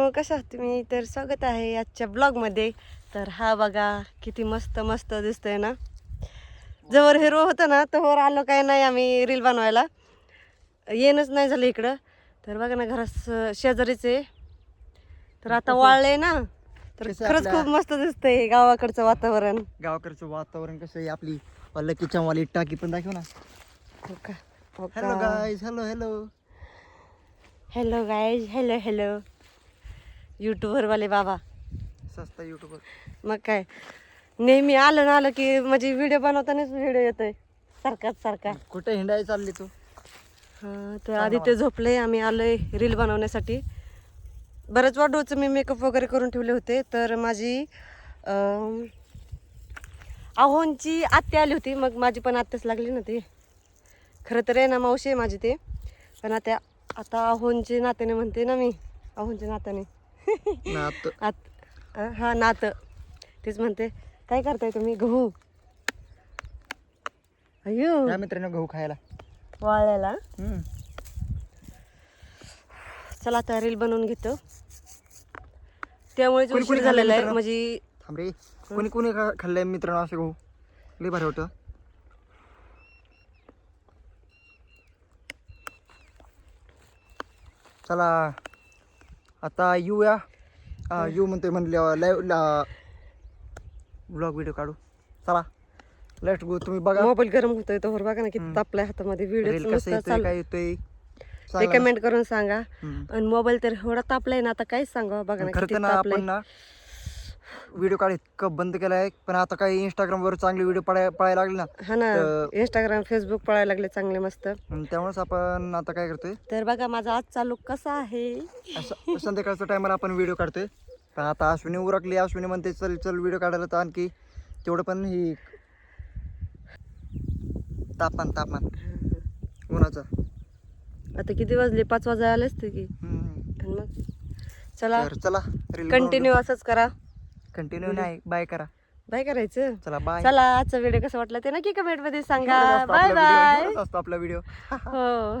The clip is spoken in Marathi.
कशा आहात तुम्ही? तर स्वागत आहे आजच्या ब्लॉगमध्ये. तर हा बघा किती मस्त मस्त दिसतंय ना. जवळ हिरो होतं ना तोवर आलो काय नाही आम्ही रील बनवायला, येणंच नाही झालं इकडं. तर बघा ना घरात शेजारीच आहे. तर आता वाळलंय ना, तर खरंच खूप मस्त दिसतंय गावाकडचं वातावरण. गावाकडचं वातावरण कसं आहे. आपली पल्लकीच्या वाली टाकी पण दाखव ना. हो का? हो का? Hello guys, hello hello. Hello guys, hello hello. यूट्यूबरवाले बाबा. सस्ता युट्यूबर. मग काय, नेहमी आलं ना आलं की म्हणजे व्हिडिओ बनवतानाच व्हिडिओ येतोय सारखाच सारखा. कुठे हिंडायला चालली तू? हां, तर आधी ते झोपले, आम्ही आलोय रील बनवण्यासाठी. बऱ्याच वाढवचं मी मेकअप वगैरे करून ठेवले होते. तर माझी आहोंची आत्या आली होती, मग माझी पण आत्याच लागली ना ती. खरं तर आहे ना मावशी आहे माझी ते, पण आता आहोंचे नात्याने म्हणते ना मी, आहोंच्या नात्याने. हा नातं तेच म्हणते. काय करताय तुम्ही? गहू. अयो या मित्रांनो गहू खायला. वाळलेला. चला आता रील बनवून घेतो. त्यामुळेच कोणी उशीर कोणी झालेला आहे. खाल्लंय म्हणजे थांब रे. कोणी कोणी खाल्लंय मित्रांनो असं गहू? लय भारी होतं. चला आता येऊया. येऊ म्हणतोय म्हणले लाईव्ह ब्लॉग व्हिडिओ काढू. चला लेट्स गो. तुम्ही बघा मोबाईल गरम होतोय तर बघा ना किती तापलाय हातामध्ये. व्हिडिओ रील कसं येतोय काय येतोय ते कमेंट करून सांगा. हम्म. आणि मोबाईल तर एवढा तापलाय ना, आता काहीच सांगा. बघा ना खरं किती तर ना तापलाय. आपण ना व्हिडिओ काढ इतकं बंद केलाय, पण आता काही इंस्टाग्रामवर चांगले व्हिडिओ पळायला लागले ना. हा ना, इंस्टाग्राम फेसबुक पळायला लागले चांगले मस्त. त्यामुळेच आपण आता काय करतोय, तर बघा माझा आजचा लुक कसा आहे. संध्याकाळच्या टायमाला आपण व्हिडिओ काढतोय. पण आता अश्विनी उरकली. अश्विनी म्हणते चल चल व्हिडिओ काढायला. तर आणखी तेवढं पण ही तापमान उन्हाचं. आता किती वाजले? 5 वाजायला आले असते की. आणि मग चला तर चला कंटिन्यू असंच करा. कंटिन्यू नाही, बाय करा. बाय करायचं. चला बाय. चला आजचा व्हिडिओ कसा वाटला ते नक्की कमेंट मध्ये सांगा. Bye bye. असतो आपला व्हिडिओ. हो.